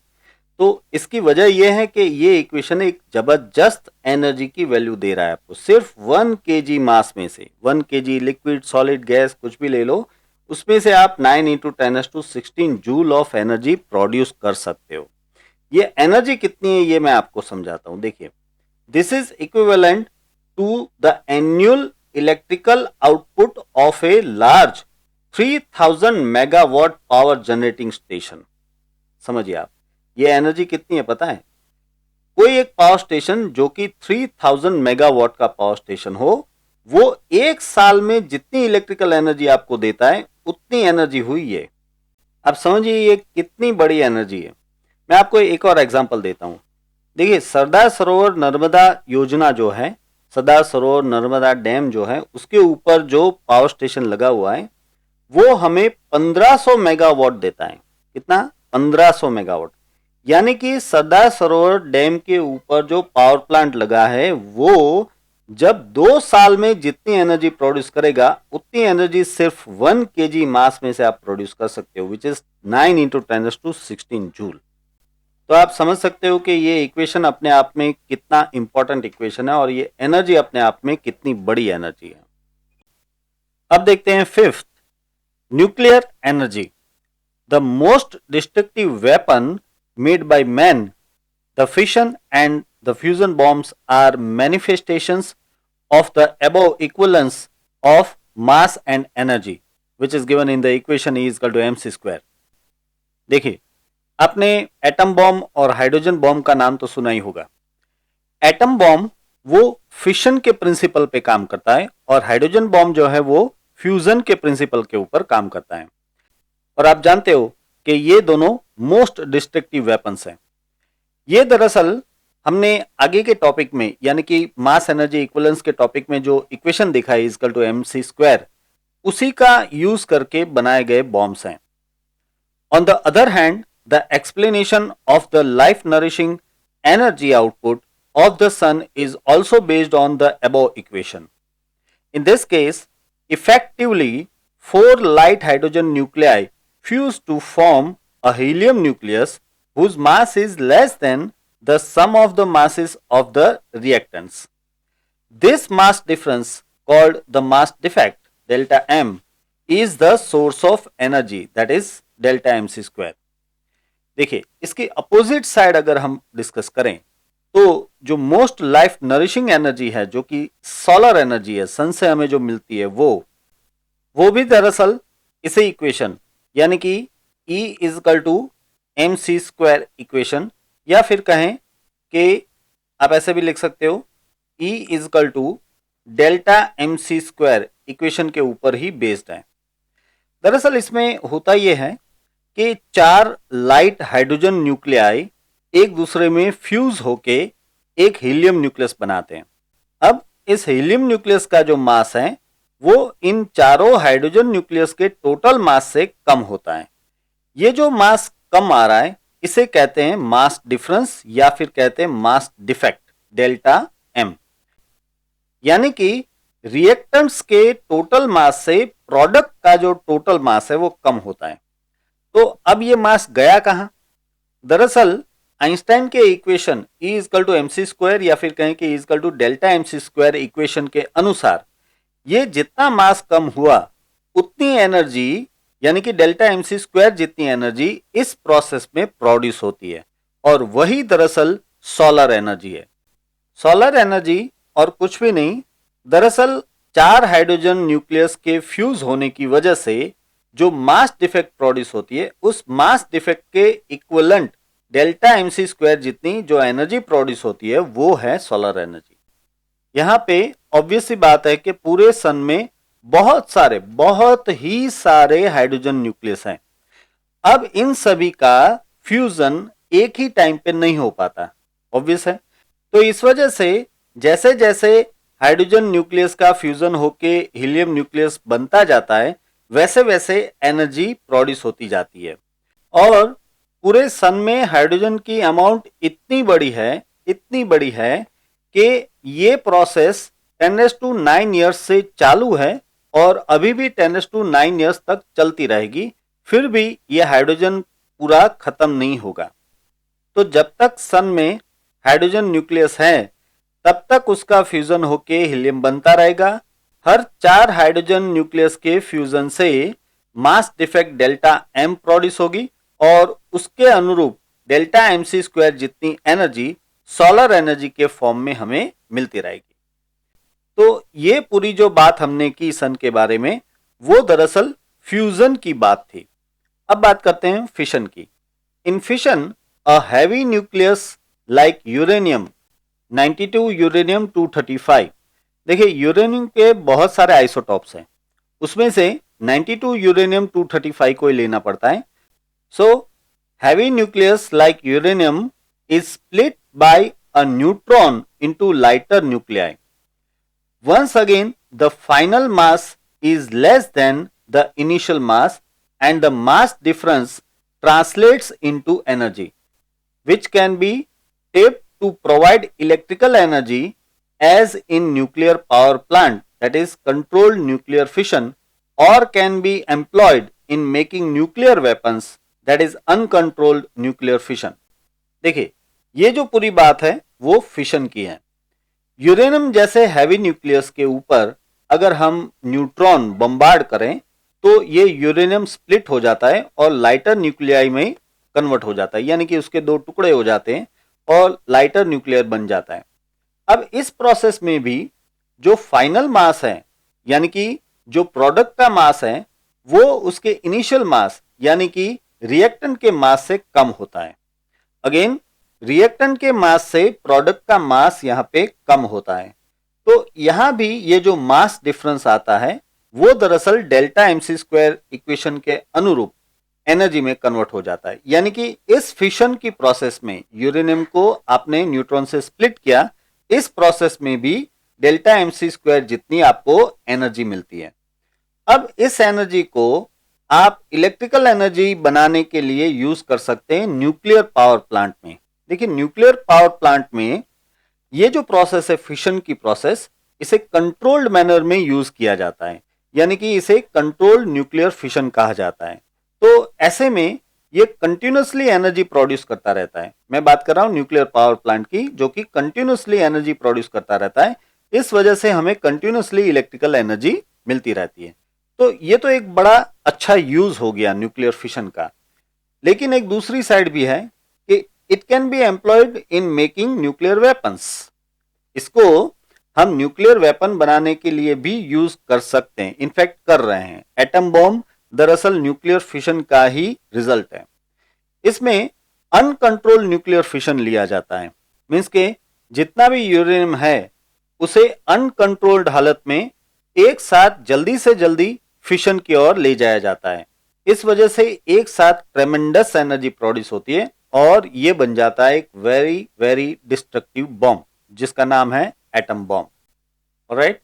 Speaker 1: तो इसकी वजह यह है कि ये इक्वेशन एक जबरदस्त एनर्जी की वैल्यू दे रहा है आपको। सिर्फ 1 kg मास में से 1 kg लिक्विड, सॉलिड, गैस कुछ भी ले लो, उसमें से आप 9 into 10⁻16 joule of energy produce कर सकते हो। ये एनर्जी कितनी है ये मैं आपको समझाता हूं। देखिए, this is equivalent to the annual electrical output of a large 3000 megawatt power generating station. समझिए आप, ये एनर्जी कितनी है पता है? कोई एक पावर स्टेशन जो कि 3000 मेगावाट का पावर स्टेशन हो, वो एक साल में जितनी इलेक्ट्रिकल एनर्जी आपको देता है उतनी एनर्जी हुई है। अब समझिए ये कितनी बड़ी एनर्जी है। मैं आपको एक और एग्जांपल देता हूं। देखिए, सरदार सरोवर नर्मदा योजना जो है, सरदार सरोवर नर्मदा डैम जो है, उसके ऊपर जो पावर स्टेशन लगा हुआ है वो हमें 1500 मेगावाट देता है। कितना? 1500 मेगावाट। यानी कि सरदार सरोवर डैम के ऊपर जो पावर प्लांट लगा है वो जब 2 साल में जितनी एनर्जी प्रोड्यूस करेगा उतनी एनर्जी सिर्फ 1 kg मास में से आप प्रोड्यूस कर सकते हो, विच इज 9 इंटू 10⁻16 जूल। तो आप समझ सकते हो कि ये इक्वेशन अपने आप में कितना इंपॉर्टेंट इक्वेशन है और ये एनर्जी अपने आप में कितनी बड़ी एनर्जी है। अब देखते हैं fifth, nuclear energy, the most destructive weapon made by man. The fission and the fusion bombs are manifestations of the above equivalence of mass and energy, which is given in the equation E is equal to mc square. देखिए, आपने atom bomb और hydrogen bomb का नाम तो सुना ही होगा। Atom bomb वो fission के प्रिंसिपल पे काम करता है और हाइड्रोजन बॉम्ब जो है वो फ्यूजन के प्रिंसिपल के ऊपर काम करता है। और आप जानते हो कि ये दोनों मोस्ट डिस्ट्रक्टिव वेपन्स हैं। ये दरअसल हमने आगे के टॉपिक में यानी कि मास एनर्जी इक्विवेलेंस के टॉपिक में जो इक्वेशन देखा है इक्वल टू mc स्क्वायर, उसी का यूज करके बनाए गए बॉम्ब्स हैं। On the other hand, the explanation of the life nourishing energy output of the sun is also based on the above equation. In this case, effectively 4 light hydrogen nuclei fuse to form a helium nucleus whose mass is less than the sum of the masses of the reactants. This mass difference, called the mass defect delta m, is the source of energy, that is delta mc square. देखिए, इसकी opposite side अगर हम discuss करें तो जो most life nourishing energy है, जो कि सोलर एनर्जी है, सन से हमें जो मिलती है, वो भी दरअसल इसे इक्वेशन यानी कि E is equal to mc square equation, या फिर कहें कि आप ऐसे भी लिख सकते हो E is equal to delta mc square equation के ऊपर ही बेस्ड है। दरअसल इसमें होता यह है कि 4 लाइट हाइड्रोजन न्यूक्लियाई एक दूसरे में फ्यूज होके एक हीलियम न्यूक्लियस बनाते हैं। अब इस हीलियम न्यूक्लियस का जो मास है वो इन चारों हाइड्रोजन न्यूक्लियस के टोटल मास से कम होता है। ये जो मास कम आ रहा है इसे कहते हैं मास डिफरेंस या फिर कहते हैं मास डिफेक्ट डेल्टा एम। यानी कि रिएक्टेंट्स के टोटल मास से प्रोडक्ट का जो टोटल मास है वो कम होता है। तो अब ये मास गया कहां? दरअसल आइंस्टाइन के equation E is equal to mc square या फिर कहें कि E is equal to delta mc square equation के अनुसार ये जितना मास कम हुआ उतनी एनर्जी यानी कि डेल्टा mc स्क्वायर जितनी एनर्जी इस प्रोसेस में प्रोड्यूस होती है, और वही दरअसल सोलर एनर्जी है। सोलर एनर्जी और कुछ भी नहीं, दरअसल 4 हाइड्रोजन न्यूक्लियस के फ्यूज होने की वजह से जो मास डिफेक्ट प्रोड्यूस होती है उस मास डिफेक्ट के इक्विवेलेंट डेल्टा mc स्क्वायर जितनी जो एनर्जी प्रोड्यूस होती है वो है सोलर एनर्जी। यहां पे ऑब्वियस सी बात है कि पूरे सन में बहुत ही सारे हाइड्रोजन न्यूक्लियस हैं। अब इन सभी का फ्यूजन एक ही टाइम पे नहीं हो पाता, ऑब्वियस है। तो इस वजह से जैसे जैसे हाइड्रोजन न्यूक्लियस का फ्यूजन होके हीलियम न्यूक्लियस बनता जाता है वैसे वैसे एनर्जी प्रोड्यूस होती जाती है। और पूरे सन में हाइड्रोजन की अमाउंट इतनी बड़ी है कि ये प्रोसेस 10⁹ ईयर्स से चालू है और अभी भी 10⁹ ईयर्स तक चलती रहेगी, फिर भी ये हाइड्रोजन पूरा खत्म नहीं होगा। तो जब तक सन में हाइड्रोजन न्यूक्लियस है तब तक उसका फ्यूजन होके हीलियम बनता रहेगा। हर 4 हाइड्रोजन न्यूक्लियस के फ्यूजन से mass defect delta M produce होगी और उसके अनुरूप डेल्टा एम सी स्क्वायर जितनी एनर्जी सोलर एनर्जी के फॉर्म में हमें मिलती रहेगी। तो ये पूरी जो बात हमने की सन के बारे में, वो दरअसल फ्यूजन की बात थी। अब बात करते हैं फिशन की। In fission a heavy nucleus like uranium 92 uranium 235, देखिए यूरेनियम के बहुत सारे आइसोटॉप्स हैं, उसमें से 92 यूरेनियम 235 को ही लेना पड़ता है। So heavy nucleus like uranium is split by a neutron into lighter nuclei. Once again, the final mass is less than the initial mass and the mass difference translates into energy, which can be tapped to provide electrical energy as in nuclear power plant, that is controlled nuclear fission, or can be employed in making nuclear weapons, that is uncontrolled nuclear fission। देखिए ये जो पूरी बात है वो fission की है। Uranium जैसे हैवी न्यूक्लियस के ऊपर अगर हम न्यूट्रॉन बम्बार्ड करें तो ये यूरेनियम स्प्लिट हो जाता है और लाइटर न्यूक्लियाई में कन्वर्ट हो जाता है, यानी कि उसके 2 टुकड़े हो जाते हैं और लाइटर न्यूक्लियर बन जाता है। अब इस प्रोसेस में भी जो फाइनल मास है, यानी कि जो प्रोडक्ट का मास है, वो उसके इनिशियल मास यानी कि रिएक्टेंट के मास से कम होता है। अगेन रिएक्टेंट के मास से प्रोडक्ट का मास यहाँ पे कम होता है। तो यहाँ भी ये जो मास डिफरेंस आता है वो दरअसल डेल्टा एमसी स्क्वायर इक्वेशन के अनुरूप एनर्जी में कन्वर्ट हो जाता है। यानी कि इस फिशन की प्रोसेस में यूरेनियम को आपने न्यूट्रॉन से स्प्लिट किया, इस प्रोसेस में भी डेल्टा एमसी स्क्वायर जितनी आपको एनर्जी मिलती है। अब इस एनर्जी को आप इलेक्ट्रिकल एनर्जी बनाने के लिए यूज कर सकते हैं न्यूक्लियर पावर प्लांट में। देखिए न्यूक्लियर पावर प्लांट में ये जो प्रोसेस है फिशन की प्रोसेस, इसे कंट्रोल्ड मैनर में यूज किया जाता है, यानी कि इसे कंट्रोल्ड न्यूक्लियर फिशन कहा जाता है। तो ऐसे में ये कंटिन्यूसली एनर्जी प्रोड्यूस करता रहता है। मैं बात कर रहा हूं न्यूक्लियर पावर प्लांट की, जो कि कंटिन्यूसली एनर्जी प्रोड्यूस करता रहता है। इस वजह से हमें कंटिन्यूसली इलेक्ट्रिकल एनर्जी मिलती रहती है। तो ये तो एक बड़ा अच्छा यूज हो गया न्यूक्लियर फिशन का। लेकिन एक दूसरी साइड भी है कि it can be employed in making nuclear weapons. इसको हम न्यूक्लियर वेपन बनाने के लिए भी यूज कर सकते हैं, इनफैक्ट कर रहे हैं। एटम बॉम्ब दरअसल न्यूक्लियर फिशन का ही रिजल्ट है। इसमें अनकंट्रोल्ड न्यूक्लियर फिशन लिया जाता है, मींस के जितना भी यूरेनियम है उसे अनकंट्रोल्ड हालत में एक साथ जल्दी से जल्दी फिशन की ओर ले जाया जाता है। इस वजह से एक साथ ट्रेमेंडस एनर्जी प्रोड्यूस होती है और ये बन जाता है एक वेरी वेरी डिस्ट्रक्टिव बॉम्ब, जिसका नाम है एटम बॉम्ब। ऑलराइट,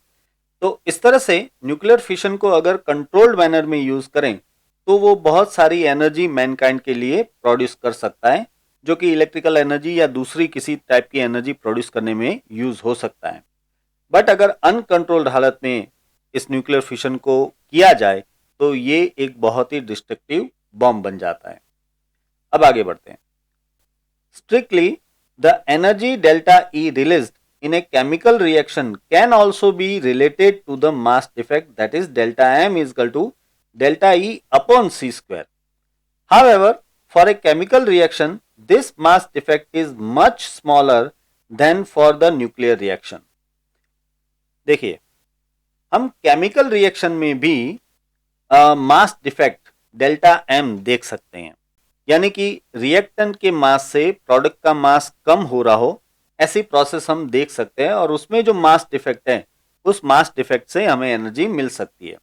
Speaker 1: तो इस तरह से न्यूक्लियर फिशन को अगर कंट्रोल्ड मैनर में यूज करें तो वो बहुत सारी एनर्जी मैनकाइंड के लिए प्रोड्यूस कर सकता है, जो कि इलेक्ट्रिकल एनर्जी या दूसरी किसी टाइप की एनर्जी प्रोड्यूस करने में यूज हो सकता है। बट अगर अनकंट्रोल्ड हालत में इस न्यूक्लियर फिशन को किया जाए तो ये एक बहुत ही डिस्ट्रक्टिव बॉम्ब बन जाता है। अब आगे बढ़ते हैं। Strictly the energy delta E released in a chemical reaction can also be related to the mass defect, that is delta m is equal to delta E upon c square. However, for a chemical reaction this mass defect is much smaller than for the nuclear reaction. देखिए हम chemical reaction में भी मास defect delta M देख सकते हैं, यानी कि reactant के मास से प्रोडक्ट का मास कम हो रहा हो, ऐसी प्रोसेस हम देख सकते हैं और उसमें जो मास डिफेक्ट है उस मास डिफेक्ट से हमें एनर्जी मिल सकती है।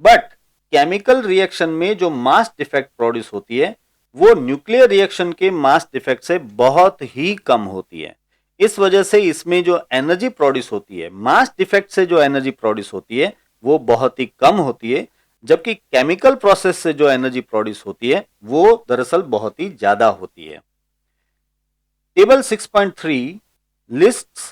Speaker 1: बट केमिकल रिएक्शन में जो मास डिफेक्ट प्रोड्यूस होती है वो न्यूक्लियर रिएक्शन के मास डिफेक्ट से बहुत ही कम होती है। इस वजह से इसमें जो एनर्जी प्रोड्यूस होती है, मास डिफेक्ट से जो एनर्जी प्रोड्यूस होती है वो बहुत ही कम होती है, जबकि केमिकल प्रोसेस से जो एनर्जी प्रोड्यूस होती है वो दरअसल बहुत ही ज्यादा होती है। Table 6.3 lists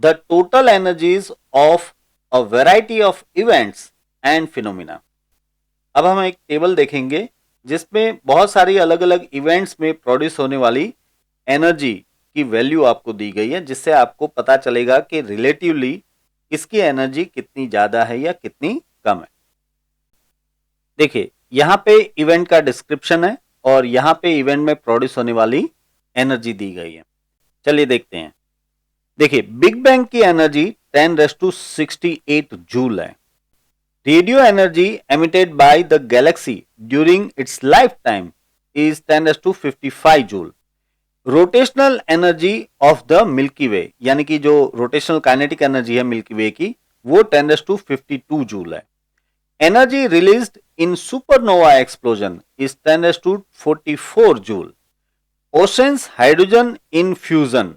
Speaker 1: the total energies of a variety of events and phenomena। अब हम एक टेबल देखेंगे जिसमें बहुत सारी अलग अलग इवेंट्स में प्रोड्यूस होने वाली एनर्जी की वैल्यू आपको दी गई है, जिससे आपको पता चलेगा कि रिलेटिवली इसकी एनर्जी कितनी ज्यादा है या कितनी कम है। देखिए यहाँ पे इवेंट का डिस्क्रिप्शन है और यहाँ पे इवेंट में प्रोड्यूस होने वाली एनर्जी दी गई है। चलिए देखते हैं। देखिए बिग बैंग की एनर्जी 10⁻68 जूल है। Radio energy emitted by the galaxy during its life time is 10⁻55 joule. Rotational energy of the milky way, यानी कि जो रोटेशनल काइनेटिक एनर्जी है मिल्की वे की, वो 10⁻52 जूल है। Energy released in supernova explosion is 10⁻44 joule. Oceans hydrogen in fusion,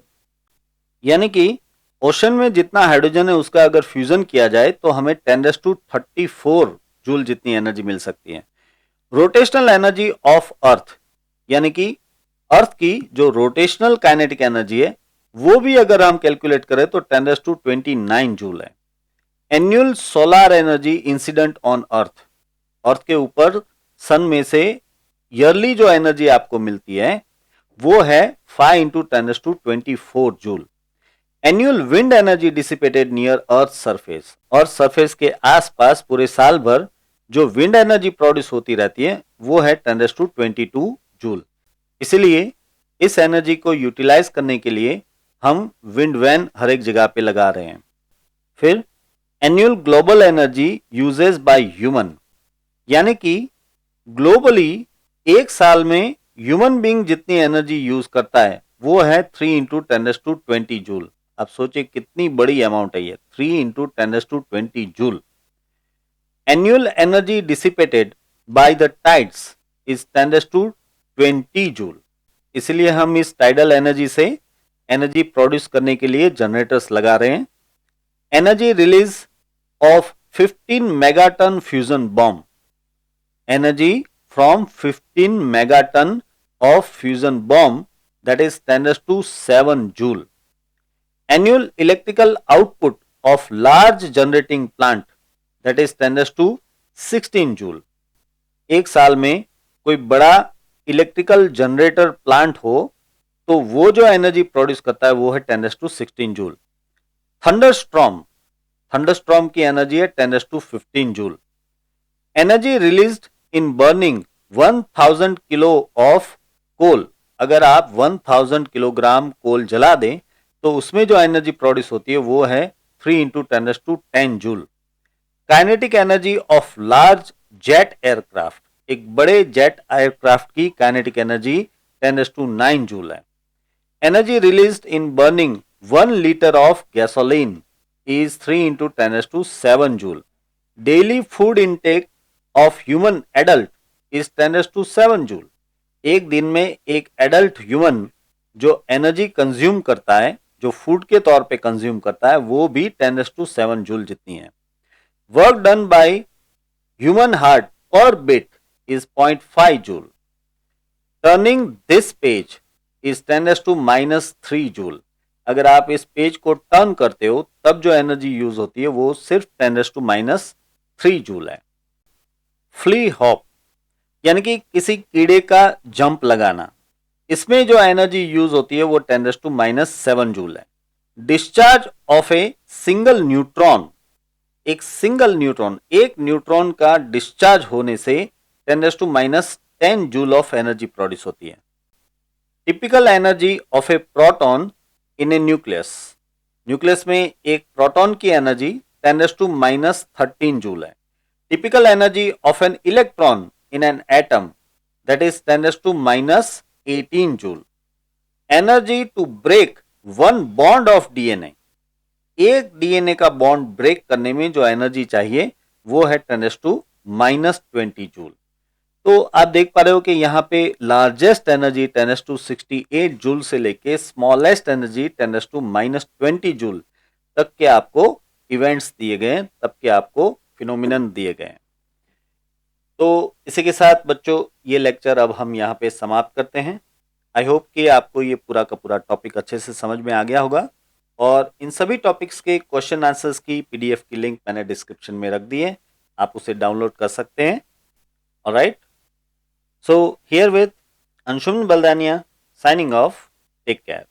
Speaker 1: यानी कि ocean में जितना हाइड्रोजन है उसका अगर फ्यूजन किया जाए तो हमें 10⁻34 जूल जितनी एनर्जी मिल सकती है। रोटेशनल एनर्जी ऑफ अर्थ, यानी कि अर्थ की जो रोटेशनल काइनेटिक एनर्जी है वो भी अगर हम कैलकुलेट करें तो 10⁻29 जूल है। Annual solar energy incident on earth, earth के ऊपर सन में से ईयरली जो एनर्जी आपको मिलती है वो है 5 × 10⁻24 joule. Annual wind energy dissipated near earth surface, earth surface के आसपास पूरे साल भर जो विंड एनर्जी प्रोड्यूस होती रहती है वो है 10⁻22 जूल। इसलिए इस एनर्जी को यूटिलाइज करने के लिए हम विंड वैन हर एक जगह पे लगा रहे हैं। फिर annual global energy uses by human, यानी कि ग्लोबली एक साल में ह्यूमन बीइंग जितनी एनर्जी यूज करता है वो है 3 × 10⁻20 जूल। आप सोचिए कितनी बड़ी अमाउंट है ये, 3 × 10⁻20 joule. Annual energy dissipated by the tides is 10⁻20 joule. इसलिए हम इस टाइडल एनर्जी से एनर्जी प्रोड्यूस करने के लिए जनरेटर्स लगा रहे हैं। Energy release of 15 megaton fusion bomb, energy from 15 megaton of fusion bomb that is 10⁻7 joule. Annual electrical output of large generating plant that is 10⁻16 joule. एक साल में कोई बड़ा इलेक्ट्रिकल जनरेटर प्लांट हो तो वो जो एनर्जी प्रोड्यूस करता है वो है 10⁻16 जूल। थंडरस्टॉर्म, थंडरस्टॉर्म की एनर्जी है 10⁻15 joule. Energy released in burning 1000 kilo of coal, अगर आप 1000 किलोग्राम कोल जला दें तो उसमें जो एनर्जी प्रोड्यूस होती है वो है 3 × 10⁻10 joule. Kinetic energy of large jet aircraft, एक बड़े जेट एयरक्राफ्ट की काइनेटिक एनर्जी 10⁻9 जूल है। Energy released in burning 1 litre of gasoline is 3 × 10⁻7 joule. Daily food intake of human adult is 10⁻7 joule. एक दिन में एक एडल्ट ह्यूमन जो energy consume करता है, जो फूड के तौर पे कंज्यूम करता है, वो भी 10⁻7 जूल जितनी है। Work done by human heart per beat is 0.5 joule. Turning this page is 10⁻³ joule. अगर आप इस पेज को टर्न करते हो तब जो एनर्जी यूज होती है वो सिर्फ 10⁻³ जूल है। फ्ली हॉप, यानी कि किसी कीड़े का जंप लगाना, इसमें जो एनर्जी यूज होती है वो 10⁻7 जूल है। Discharge of a single neutron, एक सिंगल न्यूट्रॉन, एक न्यूट्रॉन का डिस्चार्ज होने से 10⁻10 जूल ऑफ एनर्जी प्रोड्यूस होती है। Typical energy of A proton in A nucleus, nucleus में एक प्रोटॉन की एनर्जी 10⁻13 जूल है। Typical energy of an electron in an atom that is 10⁻18 joule. Energy to break one bond of DNA, एक DNA का bond break करने में जो energy चाहिए वो है 10⁻20 जूल। तो आप देख पा रहे हो कि यहाँ पे लार्जेस्ट एनर्जी 10⁻68 जूल से लेके स्मॉलेस्ट एनर्जी 10⁻20 जूल तक के आपको इवेंट्स दिए गए हैं, तब के आपको फिनोमिनन दिए गए हैं। तो इसी के साथ बच्चों ये लेक्चर अब हम यहाँ पे समाप्त करते हैं। आई होप कि आपको ये पूरा का पूरा टॉपिक अच्छे से समझ में आ गया होगा, और इन सभी टॉपिक्स के क्वेश्चन आंसर्स की पीडीएफ की लिंक मैंने डिस्क्रिप्शन में रख दी है, आप उसे डाउनलोड कर सकते हैं। Alright, so here with Anshuman Baldania signing off, take care.